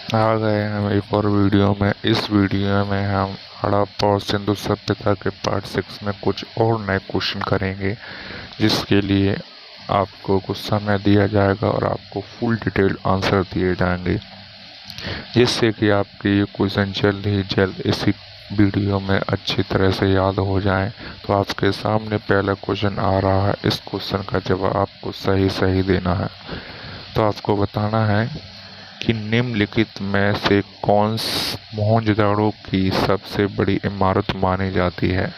आ गए हम एक और वीडियो में। इस वीडियो में हम हड़प्पा और सिंधु सभ्यता के पार्ट 6 में कुछ और नए क्वेश्चन करेंगे, जिसके लिए आपको कुछ समय दिया जाएगा और आपको फुल डिटेल आंसर दिए जाएंगे, जिससे कि आपके ये क्वेश्चन जल्द इसी वीडियो में अच्छी तरह से याद हो जाएं। तो आपके सामने पहला क्वेश्चन आ रहा है। इस क्वेश्चन का जवाब आपको सही देना है। तो आपको बताना है कि निम्नलिखित में से कौन मोहनजोदड़ो की सबसे बड़ी इमारत मानी जाती है।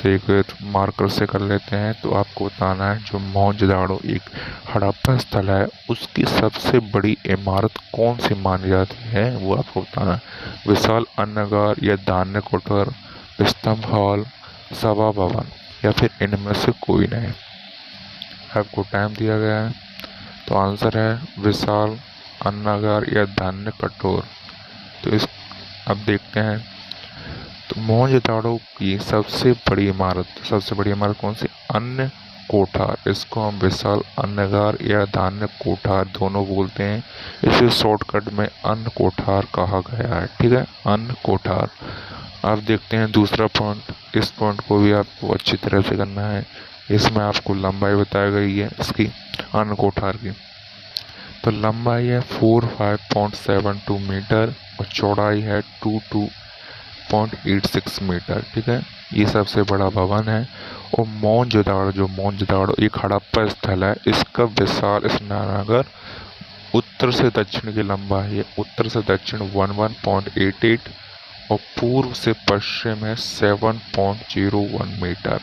तो एक मार्कर से कर लेते हैं। तो आपको बताना है जो मोहनजोदड़ो एक हड़प्पा स्थल है, उसकी सबसे बड़ी इमारत कौन सी मानी जाती है, वो आपको बताना है। विशाल अन्नागार या धान्य कोठर, स्तंभ हॉल, सभा भवन, या फिर इनमें से कोई नहीं। आपको टाइम दिया गया है। तो आंसर है विशाल अन्नागार या धान्य कटोर। तो इस अब देखते हैं। तो मोहनजोदड़ो की सबसे बड़ी इमारत कौन सी? अन्न कोठार। इसको हम विशाल अन्नागार या धान्य कोठार दोनों बोलते हैं। इसे शॉर्टकट में अन्न कोठार कहा गया है। ठीक है, अन्न कोठार। अब देखते हैं दूसरा पॉइंट। इस पॉइंट को भी आपको अच्छी तरह से करना है। इसमें आपको लंबाई बताई गई है इसकी, अन्न कोठार की। तो लंबाई है 45.72 मीटर और चौड़ाई है 22.86 मीटर। ठीक है, ये सबसे बड़ा भवन है। और मोहनजोदड़ो एक हड़प्पा स्थल है। इसका विशाल स्नानागार उत्तर से दक्षिण की लंबाई है, उत्तर से दक्षिण 11.88 और पूर्व से पश्चिम है 7.01 मीटर।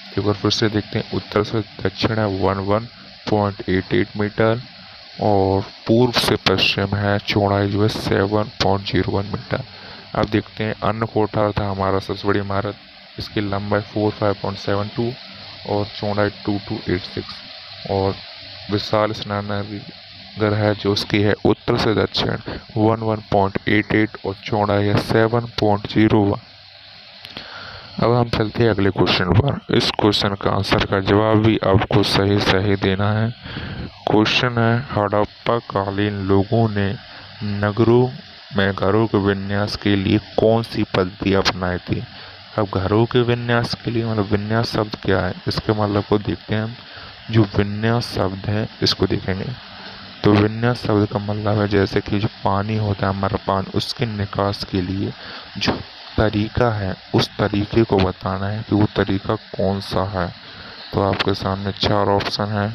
एक बार फिर से देखते हैं। उत्तर से दक्षिण है 11.88 मीटर और पूर्व से पश्चिम है चौड़ाई जो है 7.01 मीटर। अब देखते हैं। अन्न कोठार था हमारा सबसे बड़ी इमारत। इसकी लंबाई 45.72 और चौड़ाई 2286 और विशाल स्नानागार है जो उसकी है उत्तर से दक्षिण 11.88 और चौड़ाई है 7.01। अब हम चलते हैं अगले क्वेश्चन पर। इस क्वेश्चन का आंसर का जवाब भी आपको सही देना है। क्वेश्चन है हड़प्पा कालीन लोगों ने नगरों में घरों के विन्यास के लिए कौन सी पद्धति अपनाई थी। अब घरों के विन्यास के लिए मतलब विन्यास शब्द क्या है, इसके मतलब को देखते हैं हम। जो विन्यास शब्द है इसको देखेंगे। तो विन्यास शब्द का मतलब है जैसे कि जो पानी होता है हमारा पानी, उसके निकास के लिए जो तरीका है उस तरीके को बताना है कि वो तरीका कौन सा है। तो आपके सामने 4 ऑप्शन है।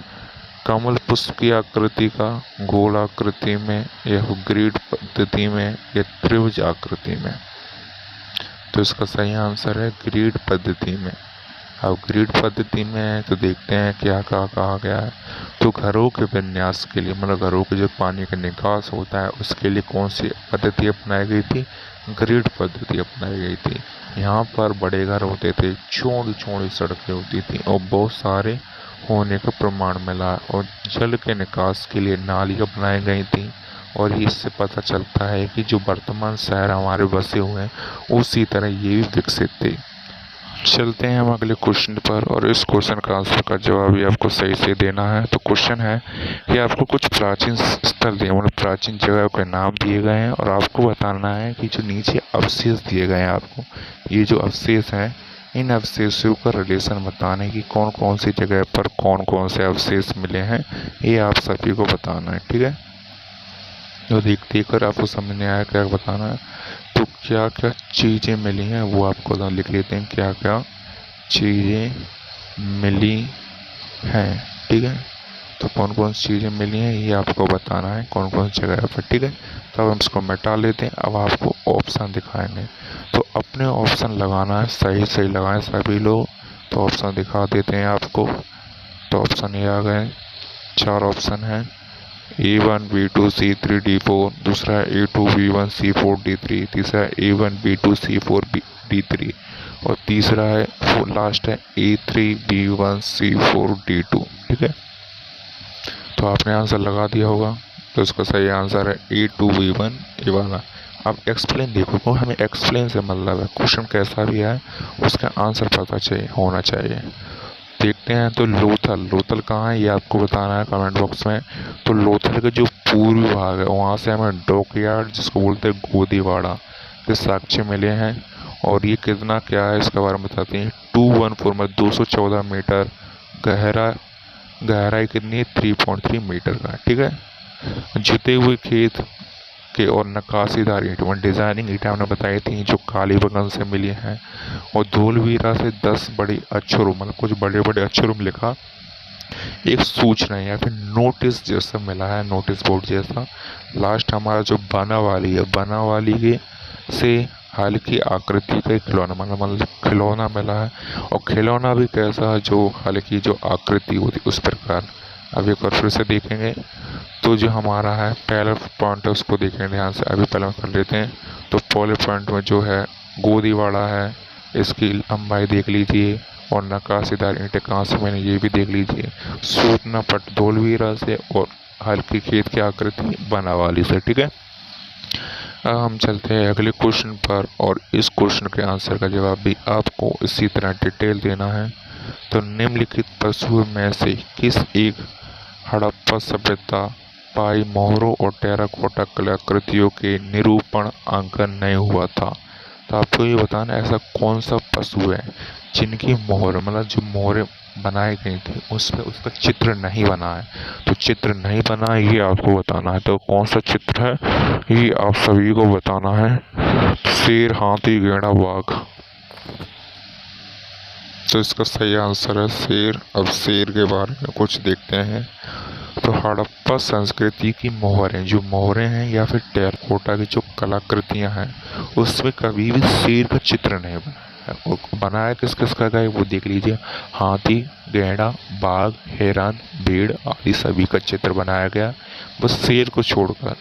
कमल पुष्प की आकृति का, गोल आकृति में, या ग्रिड पद्धति में, या त्रिभुज आकृति में। तो इसका सही आंसर है ग्रिड पद्धति में। अब ग्रिड पद्धति में तो देखते हैं क्या कहा गया है। तो घरों के विन्यास के लिए मतलब घरों के जो पानी का निकास होता है उसके लिए कौन सी पद्धति अपनाई गई थी? ग्रिड पद्धति अपनाई गई थी। यहाँ पर बड़े घर होते थे, चौड़ी चौड़ी सड़कें होती थी और बहुत सारे होने का प्रमाण मिला और जल के निकास के लिए नालियाँ बनाई गई थी। और इससे पता चलता है कि जो वर्तमान शहर हमारे बसे हुए हैं उसी तरह ये भी विकसित थे। चलते हैं हम अगले क्वेश्चन पर और इस क्वेश्चन का आंसर का जवाब भी आपको सही से देना है। तो क्वेश्चन है कि आपको कुछ प्राचीन स्थल दिए मतलब प्राचीन जगह के नाम दिए गए हैं और आपको बताना है कि जो नीचे अवशेष दिए गए हैं आपको, ये जो अवशेष हैं इन अवशेषों का रिलेशन बताने की कौन कौन सी जगह पर कौन कौन से अवशेष मिले हैं, ये आप सभी को बताना है। ठीक है, तो देख कर आपको समझ नहीं आया क्या बताना है। तो क्या क्या चीज़ें मिली हैं वो आपको लिख लेते हैं। क्या क्या चीज़ें मिली हैं, ठीक है। तो कौन कौन सी चीज़ें मिली हैं ये आपको बताना है, कौन कौन सी जगह पर। ठीक है, तो अब हम इसको मिटा लेते हैं। अब आपको ऑप्शन दिखाएंगे तो अपने ऑप्शन लगाना है, सही लगाएं सभी लोग। तो ऑप्शन दिखा देते हैं आपको। तो ऑप्शन ये आ गए, 4 ऑप्शन हैं। A1 B2 C3 D4, दूसरा है A2 B1 C4 D3, तीसरा है A1 B2 C4 D3 और तीसरा है लास्ट है A3 B1 C4 D2। ठीक है, तो आपने आंसर लगा दिया होगा। तो इसका सही आंसर है A2 B1 ये वाला। अब एक्सप्लेन देखो, हमें एक्सप्लेन से मतलब है क्वेश्चन कैसा भी है उसका आंसर पता होना चाहिए। देखते हैं। तो लोथल कहाँ है ये आपको बताना है कमेंट बॉक्स में। तो लोथल के जो पूर्वी भाग है, वहाँ से हमें डॉकयार्ड जिसको बोलते हैं गोदीवाड़ा के साक्ष्य मिले हैं। और ये कितना क्या है इसके बारे में बताते हैं। 214 में 214 मीटर गहराई कितनी है, 3.3 मीटर का। ठीक है। जुते हुए खेत के और नक्काशीदार ईंट में डिजाइनिंग ईंटें हमने बताई थी जो कालीबंगन से मिली हैं। और धूलवीरा से 10 बड़ी अक्षरों मतलब कुछ बड़े बड़े अक्षरों में लिखा एक सूचना या फिर नोटिस जैसा मिला है, नोटिस बोर्ड जैसा। लास्ट हमारा जो बनावाली है, बनावाली के से हल्की आकृति का खिलौना मतलब खिलौना मिला है। और खिलौना भी कैसा है, जो हल्की जो आकृति होती उस प्रकार। अब एक बार फिर से देखेंगे तो जो हमारा है पहला पॉइंट है उसको देखें ध्यान से। अभी पहले कर लेते हैं। तो पहले पॉइंट में जो है गोदीवाड़ा है, इसकी लंबाई देख लीजिए और नक्काशीदार ईंटें कहाँ से मैंने ये भी देख लीजिए। सूचना पट धौलवीरा से और हल्की खेत की आकृति बनावाली से। ठीक है। अब हम चलते हैं अगले क्वेश्चन पर और इस क्वेश्चन के आंसर का जवाब भी आपको इसी तरह डिटेल देना है। तो निम्नलिखित पशुओं में से किस एक हड़प्पा सभ्यता पाई मोहरों और टेराकोटा कलाकृतियों के निरूपण अंकन नहीं हुआ था। तो आपको ये बताना ऐसा कौन सा पशु है जिनकी मोहर मतलब जो मोहरें बनाई गई थी उस पर उसका चित्र नहीं बना है। तो चित्र नहीं बना है ये आपको बताना है। तो कौन सा चित्र है ये आप सभी को बताना है। शेर, हाथी, गैंडा, बाघ। तो इसका सही आंसर है शेर। अब शेर के बारे में कुछ देखते हैं। तो हड़प्पा संस्कृति की मोहरें जो मोहरें हैं या फिर टेराकोटा की जो कलाकृतियां हैं उसमें कभी भी शेर का चित्र नहीं बना है। बनाया किस किस का है वो देख लीजिए। हाथी, गैंडा, बाघ, हिरन, भेड़ आदि सभी का चित्र बनाया गया, बस शेर को छोड़कर।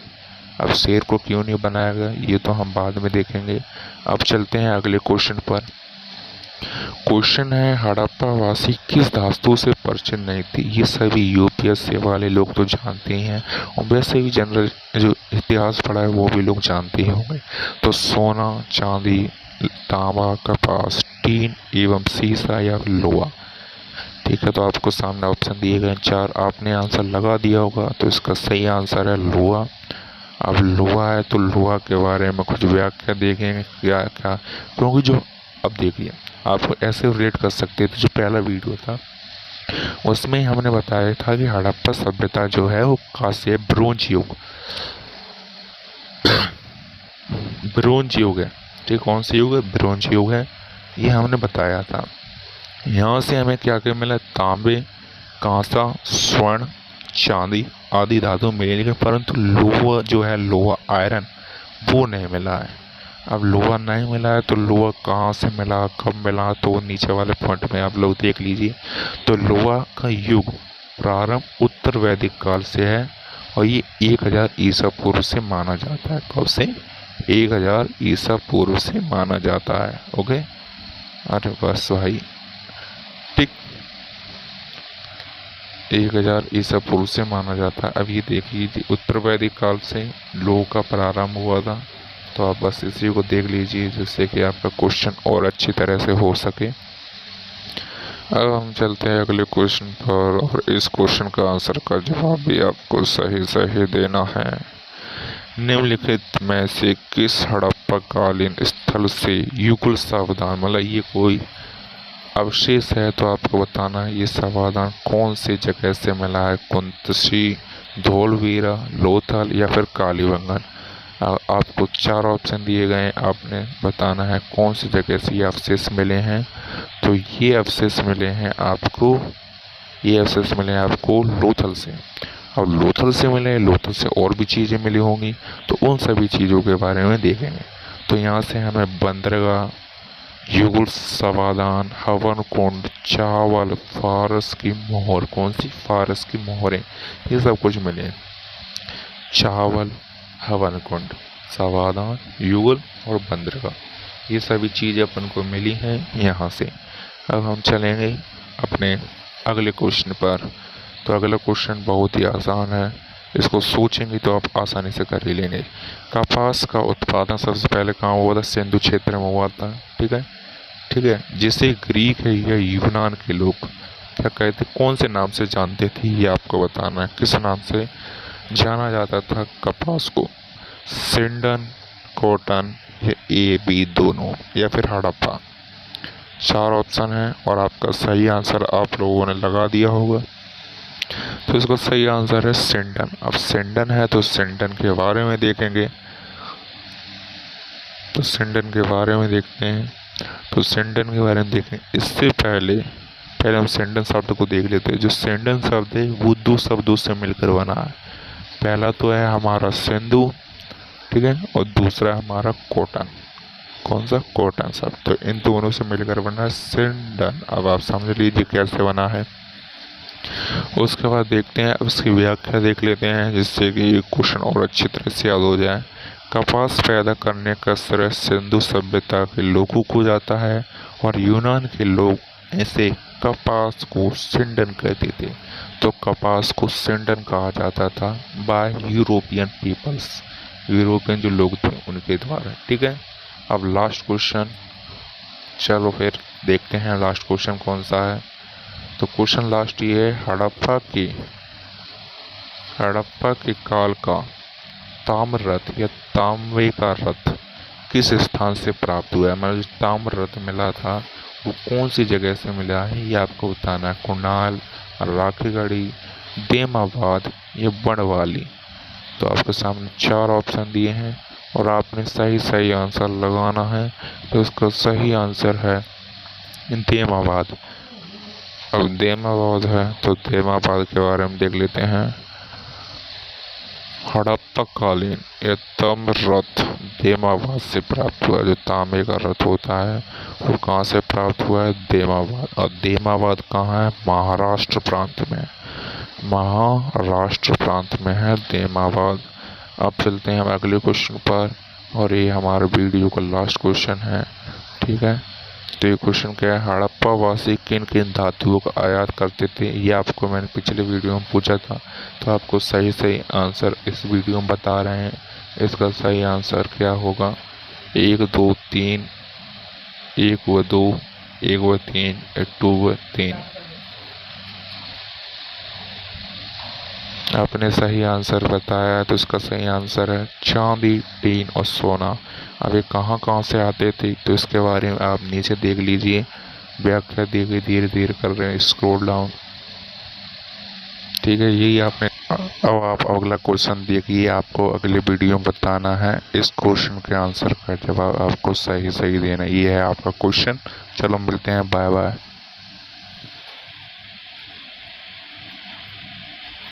अब शेर को क्यों नहीं बनाया गया ये तो हम बाद में देखेंगे। अब चलते हैं अगले क्वेश्चन पर। क्वेश्चन है हड़प्पा वासी किस धातु से परिचित नहीं थे। ये सभी यूपीएससी वाले लोग तो जानते ही हैं और वैसे भी जनरल जो इतिहास पढ़ा है वो भी लोग जानते ही होंगे। तो सोना, चांदी, तांबा, कपास, टीन एवं सीसा या लोहा। ठीक है। तो आपको सामने ऑप्शन दिए गए 4, आपने आंसर लगा दिया होगा। तो इसका सही आंसर है लोहा। अब लोहा है तो लोहा के बारे में कुछ व्याख्या देखेंगे क्या क्या, क्योंकि जो अब देखिए आप ऐसे रिलेट कर सकते थे। जो पहला वीडियो था उसमें हमने बताया था कि हड़प्पा सभ्यता जो है वो खास है ब्रोंज युग ब्रोंज युग है। ठीक, कौन सा युग है, ब्रोंज युग है, ये हमने बताया था। यहाँ से हमें क्या क्या मिला, तांबे, कांसा, स्वर्ण, चांदी आदि धातु मिलेंगे, परंतु लोहा जो है लोहा आयरन वो नहीं मिला है। अब लोहा नहीं मिला है तो लोहा कहाँ से मिला, कब मिला, तो नीचे वाले पॉइंट में आप लोग देख लीजिए। तो लोहा का युग प्रारंभ उत्तर वैदिक काल से है और ये 1000 ईसा पूर्व से माना जाता है। कब से, 1000 ईसा पूर्व से माना जाता है। ओके, अरे बस भाई ठीक, 1000 ईसा पूर्व से माना जाता है। अब ये देखिए उत्तर वैदिक काल से लोह का प्रारंभ हुआ था। तो आप बस इसी को देख लीजिए जिससे कि आपका क्वेश्चन और अच्छी तरह से हो सके। अब हम चलते हैं अगले क्वेश्चन पर और इस क्वेश्चन का आंसर का जवाब भी आपको सही सही देना है। निम्नलिखित में से किस हड़प्पा कालीन स्थल से युगल सावधान मतलब ये कोई अवशेष है तो आपको बताना है ये सावधान कौन सी जगह से मिला है। कुंतसी, धौलवीरा, लोथल या फिर कालीबंगन। आपको 4 ऑप्शन दिए गए हैं, आपने बताना है कौन सी जगह से ये अवशेष मिले हैं। तो ये अवशेष मिले हैं आपको लोथल से। अब लोथल से मिले, लोथल से और भी चीज़ें मिली होंगी तो उन सभी चीज़ों के बारे में देखेंगे। तो यहाँ से हमें बंदरगाह, युगल सावधान, हवन कुंड, चावल, फारस की मोहर, कौन सी, फारस की मोहरें, ये सब कुछ मिले। चावल, हवन कुंड, सावधान, युगल और बंदरगाह, ये सभी चीज़ें अपन को मिली हैं यहाँ से। अब हम चलेंगे अपने अगले क्वेश्चन पर। तो अगला क्वेश्चन बहुत ही आसान है, इसको सोचेंगे तो आप आसानी से कर ही लेंगे। कपास का उत्पादन सबसे पहले कहाँ हुआ था, सिंधु क्षेत्र में हुआ था। ठीक है, जिसे ग्रीक है या यूनान के लोग क्या कहते, कौन से नाम से जानते थे ये आपको बताना है। किस नाम से, जाना जाता था कपास को? सिंडन, कॉटन या ए बी दोनों या फिर हड़प्पा? 4 ऑप्शन है और आपका सही आंसर आप लोगों ने लगा दिया होगा। तो इसका सही आंसर है सिंडन। अब सिंडन है तो सिंडन के बारे में देखेंगे। तो सिंडन के बारे में देखते हैं। तो सिंडन के बारे में देखें इससे पहले हम सिंडन शब्द को देख लेते हैं। जो सिंडन शब्द है वो 2 शब्दों से मिलकर बना है। पहला तो है हमारा सिंधु, ठीक है, और दूसरा हमारा कॉटन। कौन सा? कॉटन शब्द। तो इन दोनों से मिलकर बना है सिंडन। अब आप समझ लीजिए कैसे बना है। उसके बाद देखते हैं, अब इसकी व्याख्या देख लेते हैं जिससे कि ये क्वेश्चन और अच्छी तरह से याद हो जाए। कपास पैदा करने का श्रेय सिंधु सभ्यता के लोगों को जाता है और यूनान के लोग ऐसे कपास को सिंडन कहते थे। तो कपास को सिंडन कहा जाता था बाय यूरोपियन पीपल्स, यूरोपियन जो लोग थे उनके द्वारा, ठीक है। अब लास्ट क्वेश्चन, चलो फिर देखते हैं लास्ट क्वेश्चन कौन सा है। तो क्वेश्चन लास्ट ये है, हड़प्पा के काल का ताम्र रथ या तांबे का रथ किस स्थान से प्राप्त हुआ है? मतलब जो ताम्र रथ मिला था वो कौन सी जगह से मिला है ये आपको बताना है। कुणाल, राखीगढ़ी, देमाबाद या बनवाली। तो आपके सामने 4 ऑप्शन दिए हैं और आपने सही आंसर लगाना है। तो इसका सही आंसर है देमाबाद। अब देमाबाद है तो देमाबाद के बारे में देख लेते हैं। हड़प्पा कालीन यह ताम्र रथ देमाबाद से प्राप्त हुआ है। जो तांबे का रथ होता है वो कहाँ से प्राप्त हुआ है? देमाबाद। और देमाबाद कहाँ है? महाराष्ट्र प्रांत में, महाराष्ट्र प्रांत में है देमाबाद। अब चलते हैं हम अगले क्वेश्चन पर और ये हमारे वीडियो का लास्ट क्वेश्चन है, ठीक है। तो ये क्वेश्चन क्या है, हड़प्पा वासी किन किन धातुओं का आयात करते थे? ये आपको मैंने पिछले वीडियो में पूछा था। तो आपको सही आंसर इस वीडियो में बता रहे हैं। इसका सही आंसर क्या होगा? 1 2 3, 1 व 2, 1 व 3, 2 व 3। आपने सही आंसर बताया तो इसका सही आंसर है चांदी, टीन और सोना। अब ये कहाँ से आते थे तो इसके बारे में आप नीचे देख लीजिए, व्याख्या दी गई, धीरे धीरे कर रहे हैं स्क्रॉल डाउन, ठीक है। यही आपने अब आप अगला क्वेश्चन देखिए, आपको अगले वीडियो में बताना है इस क्वेश्चन के आंसर का जवाब आपको सही देना। ये है आपका क्वेश्चन। चलो मिलते हैं, बाय बाय।